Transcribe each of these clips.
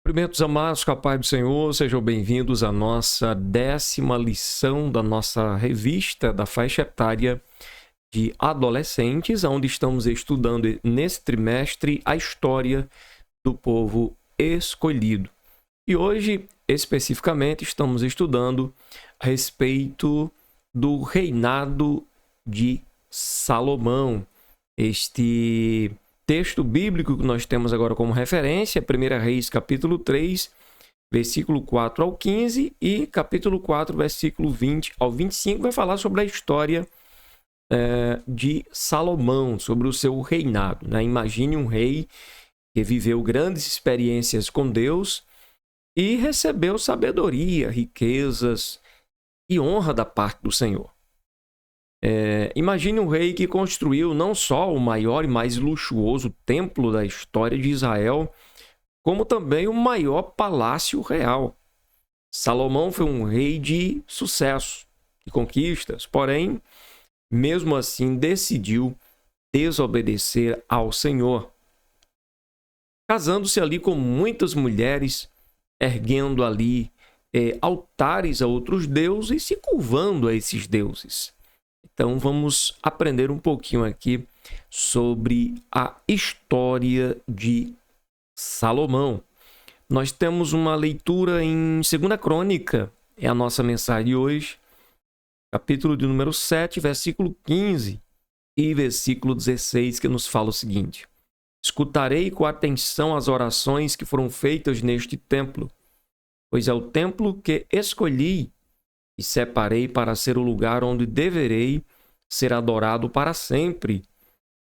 Cumprimentos amados, com a paz do Senhor, sejam bem-vindos à nossa 10ª lição da nossa revista da faixa etária de adolescentes, onde estamos estudando nesse trimestre a história do povo escolhido. E hoje, especificamente, estamos estudando a respeito do reinado de Salomão. Este texto bíblico que nós temos agora como referência, 1 Reis, capítulo 3, versículo 4 ao 15 e capítulo 4, versículo 20 ao 25, vai falar sobre a história de Salomão, sobre o seu reinado. Imagine um rei que viveu grandes experiências com Deus e recebeu sabedoria, riquezas e honra da parte do Senhor. Imagine um rei que construiu não só o maior e mais luxuoso templo da história de Israel, como também o maior palácio real. Salomão foi um rei de sucesso, de conquistas, porém, mesmo assim, decidiu desobedecer ao Senhor, casando-se ali com muitas mulheres, erguendo ali altares a outros deuses e se curvando a esses deuses. Então, vamos aprender um pouquinho aqui sobre a história de Salomão. Nós temos uma leitura em 2 Crônica, é a nossa mensagem de hoje, capítulo de número 7, versículo 15 e versículo 16, que nos fala o seguinte: Escutarei com atenção as orações que foram feitas neste templo, pois é o templo que escolhi e separei para ser o lugar onde deverei ser adorado para sempre.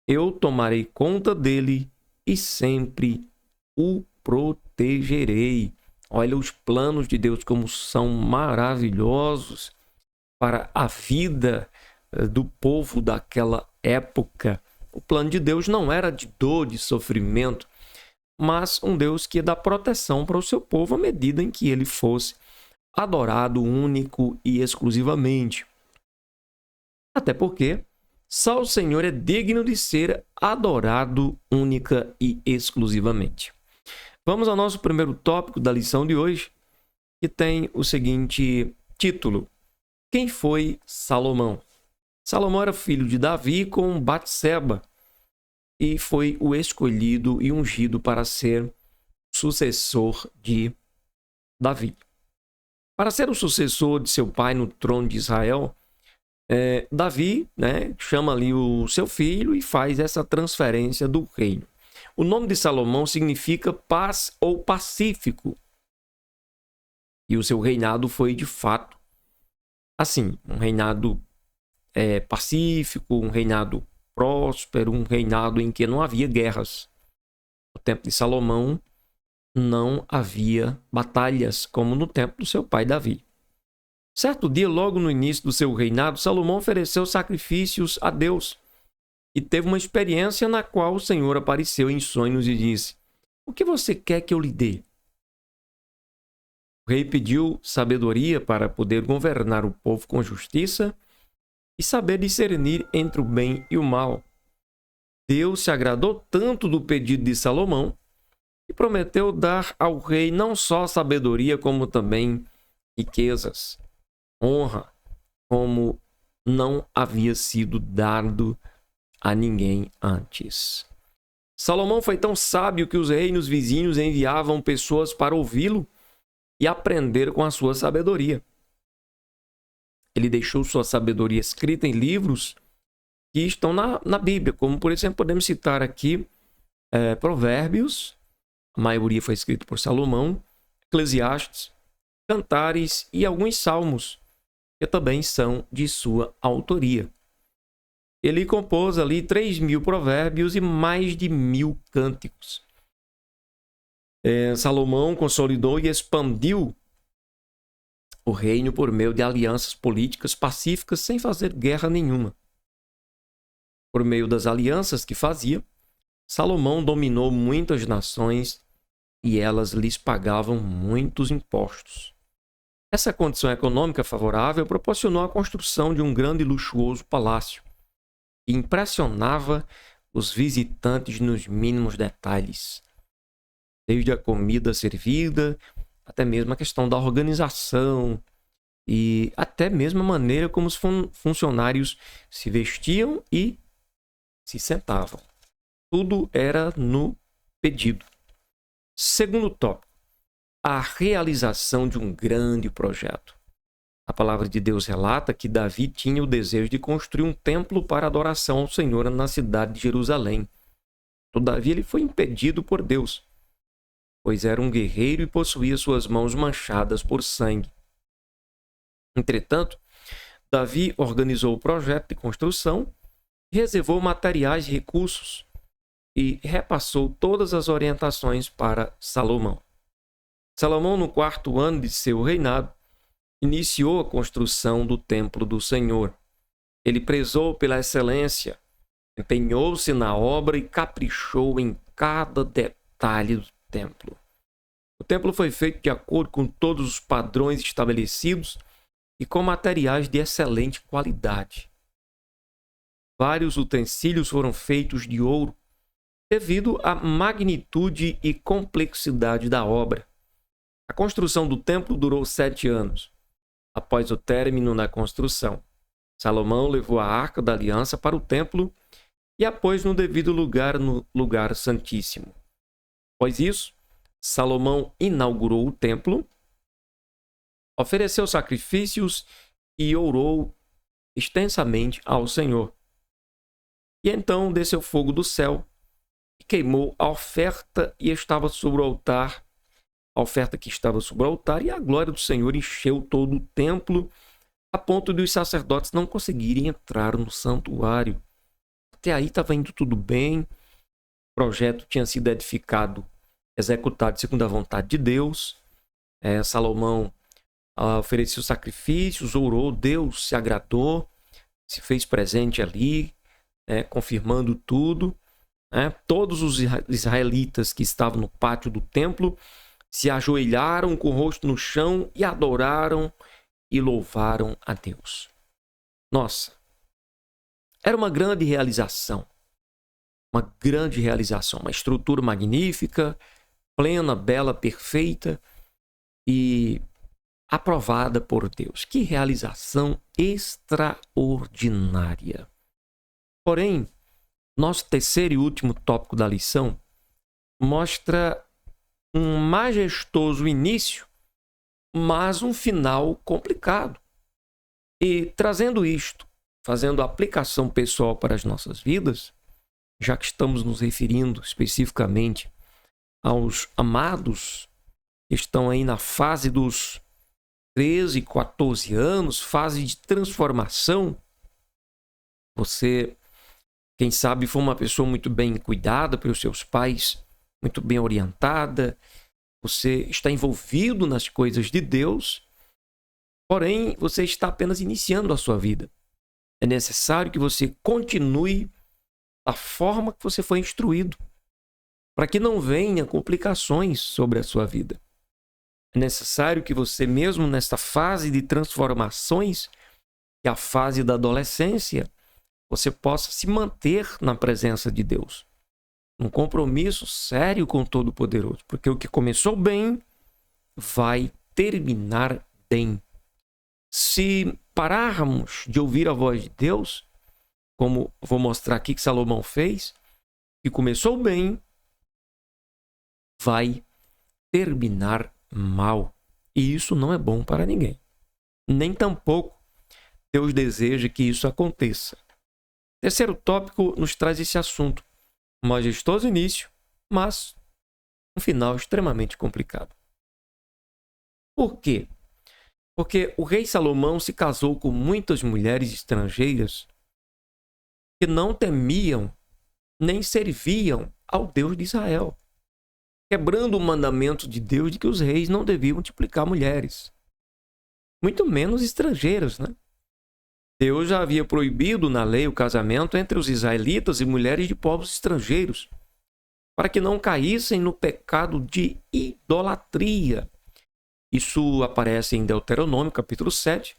Eu tomarei conta dele e sempre o protegerei. Olha os planos de Deus como são maravilhosos para a vida do povo daquela época. O plano de Deus não era de dor, de sofrimento, mas um Deus que dá proteção para o seu povo à medida em que ele fosse adorado único e exclusivamente. Até porque só o Senhor é digno de ser adorado única e exclusivamente. Vamos ao nosso primeiro tópico da lição de hoje, que tem o seguinte título: Quem foi Salomão? Salomão era filho de Davi com Batseba e foi o escolhido e ungido para ser sucessor de Davi. Para ser o sucessor de seu pai no trono de Israel, Davi chama ali o seu filho e faz essa transferência do reino. O nome de Salomão significa paz ou pacífico. E o seu reinado foi, de fato, assim, um reinado pacífico, um reinado próspero, um reinado em que não havia guerras. No tempo de Salomão, não havia batalhas, como no tempo do seu pai Davi. Certo dia, logo no início do seu reinado, Salomão ofereceu sacrifícios a Deus e teve uma experiência na qual o Senhor apareceu em sonhos e disse: O que você quer que eu lhe dê? O rei pediu sabedoria para poder governar o povo com justiça e saber discernir entre o bem e o mal. Deus se agradou tanto do pedido de Salomão e prometeu dar ao rei não só sabedoria, como também riquezas, honra, como não havia sido dado a ninguém antes. Salomão foi tão sábio que os reinos vizinhos enviavam pessoas para ouvi-lo e aprender com a sua sabedoria. Ele deixou sua sabedoria escrita em livros que estão na Bíblia, como, por exemplo, podemos citar aqui Provérbios. A maioria foi escrito por Salomão, Eclesiastes, Cantares e alguns salmos, que também são de sua autoria. Ele compôs ali 3.000 provérbios e mais de 1.000 cânticos. Salomão consolidou e expandiu o reino por meio de alianças políticas pacíficas sem fazer guerra nenhuma. Por meio das alianças que fazia, Salomão dominou muitas nações e elas lhes pagavam muitos impostos. Essa condição econômica favorável proporcionou a construção de um grande e luxuoso palácio que impressionava os visitantes nos mínimos detalhes. desde a comida servida, até mesmo a questão da organização e até mesmo a maneira como os funcionários se vestiam e se sentavam. Tudo era no pedido. Segundo tópico, a realização de um grande projeto. A palavra de Deus relata que Davi tinha o desejo de construir um templo para adoração ao Senhor na cidade de Jerusalém. Todavia, ele foi impedido por Deus, pois era um guerreiro e possuía suas mãos manchadas por sangue. Entretanto, Davi organizou o projeto de construção, reservou materiais e recursos e repassou todas as orientações para Salomão. Salomão, no 4º ano de seu reinado, iniciou a construção do templo do Senhor. Ele prezou pela excelência, empenhou-se na obra e caprichou em cada detalhe do templo. O templo foi feito de acordo com todos os padrões estabelecidos e com materiais de excelente qualidade. Vários utensílios foram feitos de ouro, devido à magnitude e complexidade da obra. A construção do templo durou 7 anos. Após o término da construção, Salomão levou a Arca da Aliança para o templo e a pôs no devido lugar no lugar santíssimo. Após isso, Salomão inaugurou o templo, ofereceu sacrifícios e orou extensamente ao Senhor. E então desceu fogo do céu e queimou a oferta e estava sobre o altar, a oferta que estava sobre o altar, e a glória do Senhor encheu todo o templo, a ponto de os sacerdotes não conseguirem entrar no santuário. Até aí estava indo tudo bem, o projeto tinha sido edificado, executado segundo a vontade de Deus. Salomão ofereceu sacrifícios, orou, Deus se agradou, se fez presente ali, confirmando tudo. Todos os israelitas que estavam no pátio do templo se ajoelharam com o rosto no chão e adoraram e louvaram a Deus. Nossa, era uma grande realização, uma estrutura magnífica, plena, bela, perfeita e aprovada por Deus. Que realização extraordinária! Porém, nosso terceiro e último tópico da lição mostra um majestoso início, mas um final complicado. E trazendo isto, fazendo a aplicação pessoal para as nossas vidas, já que estamos nos referindo especificamente aos amados que estão aí na fase dos 13, 14 anos, fase de transformação. Você, quem sabe, foi uma pessoa muito bem cuidada pelos seus pais, muito bem orientada, você está envolvido nas coisas de Deus, porém você está apenas iniciando a sua vida. É necessário que você continue da forma que você foi instruído, para que não venha complicações sobre a sua vida. É necessário que você, mesmo nesta fase de transformações, que é a fase da adolescência, você possa se manter na presença de Deus. Um compromisso sério com o Todo-Poderoso, porque o que começou bem vai terminar bem. Se pararmos de ouvir a voz de Deus, como vou mostrar aqui que Salomão fez, que começou bem, vai terminar mal. E isso não é bom para ninguém. Nem tampouco Deus deseja que isso aconteça. Terceiro tópico nos traz esse assunto. Um majestoso início, mas um final extremamente complicado. Por quê? Porque o rei Salomão se casou com muitas mulheres estrangeiras que não temiam nem serviam ao Deus de Israel, quebrando o mandamento de Deus de que os reis não deviam multiplicar mulheres, muito menos estrangeiras, né? Deus já havia proibido na lei o casamento entre os israelitas e mulheres de povos estrangeiros, para que não caíssem no pecado de idolatria. Isso aparece em Deuteronômio, capítulo 7,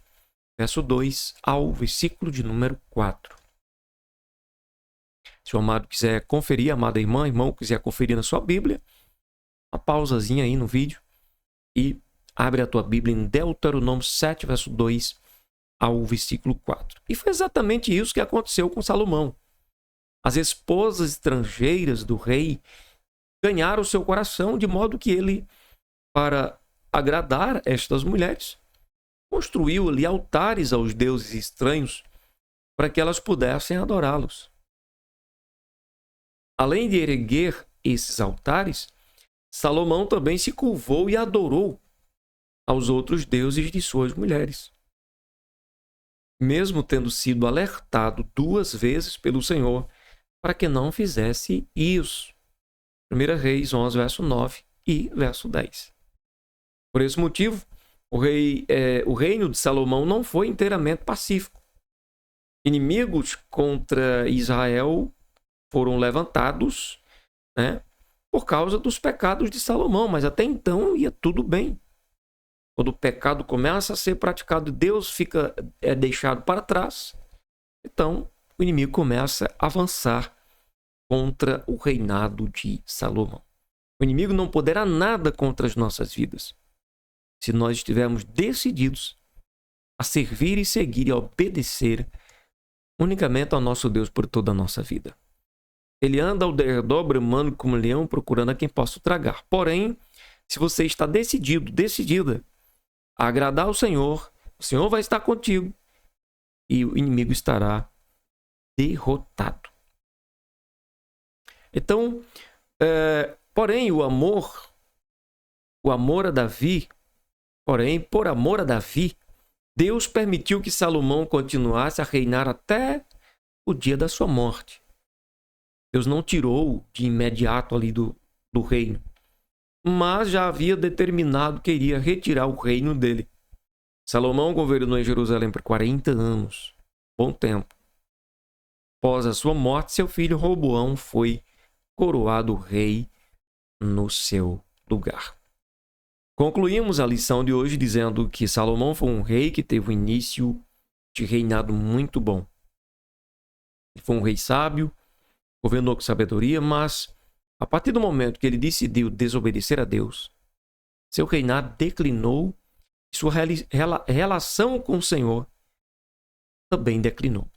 verso 2 ao versículo de número 4. Se o amado quiser conferir, amada irmã, irmão, quiser conferir na sua Bíblia, uma pausazinha aí no vídeo e abre a tua Bíblia em Deuteronômio 7, verso 2 ao versículo 4. E foi exatamente isso que aconteceu com Salomão. As esposas estrangeiras do rei ganharam o seu coração, de modo que ele, para agradar estas mulheres, construiu ali altares aos deuses estranhos para que elas pudessem adorá-los. Além de erguer esses altares, Salomão também se curvou e adorou aos outros deuses de suas mulheres. Mesmo tendo sido alertado 2 vezes pelo Senhor para que não fizesse isso. 1 Reis 11, verso 9 e verso 10. Por esse motivo, o reino de Salomão não foi inteiramente pacífico. Inimigos contra Israel foram levantados, por causa dos pecados de Salomão, mas até então ia tudo bem. Quando o pecado começa a ser praticado, Deus fica deixado para trás, então o inimigo começa a avançar contra o reinado de Salomão. O inimigo não poderá nada contra as nossas vidas, se nós estivermos decididos a servir e seguir e a obedecer unicamente ao nosso Deus por toda a nossa vida. Ele anda ao redor bramando como leão, procurando a quem possa tragar. Porém, se você está decidida a agradar o Senhor vai estar contigo e o inimigo estará derrotado. Então, porém, por amor a Davi, Deus permitiu que Salomão continuasse a reinar até o dia da sua morte. Deus não tirou de imediato ali do reino, mas já havia determinado que iria retirar o reino dele. Salomão governou em Jerusalém por 40 anos, bom tempo. Após a sua morte, seu filho Roboão foi coroado rei no seu lugar. Concluímos a lição de hoje dizendo que Salomão foi um rei que teve um início de reinado muito bom. Ele foi um rei sábio, governou com sabedoria, mas a partir do momento que ele decidiu desobedecer a Deus, seu reinado declinou e sua relação com o Senhor também declinou.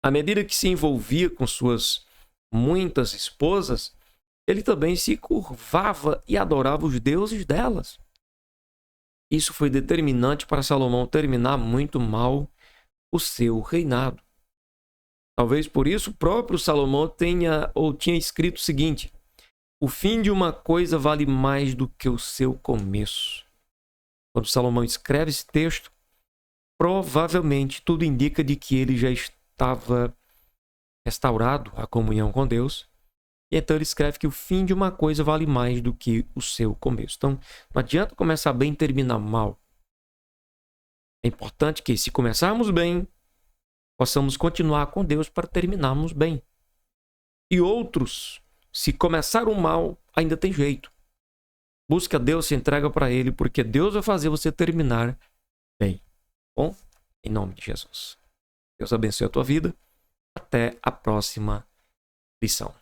À medida que se envolvia com suas muitas esposas, ele também se curvava e adorava os deuses delas. Isso foi determinante para Salomão terminar muito mal o seu reinado. Talvez por isso o próprio Salomão tinha escrito o seguinte: o fim de uma coisa vale mais do que o seu começo. Quando Salomão escreve esse texto, provavelmente tudo indica de que ele já estava restaurado à comunhão com Deus. E então ele escreve que o fim de uma coisa vale mais do que o seu começo. Então, não adianta começar bem e terminar mal. É importante que, se começarmos bem, possamos continuar com Deus para terminarmos bem. E outros, se começaram mal, ainda tem jeito. Busca Deus, se entrega para Ele, porque Deus vai fazer você terminar bem. Bom, em nome de Jesus. Deus abençoe a tua vida. Até a próxima lição.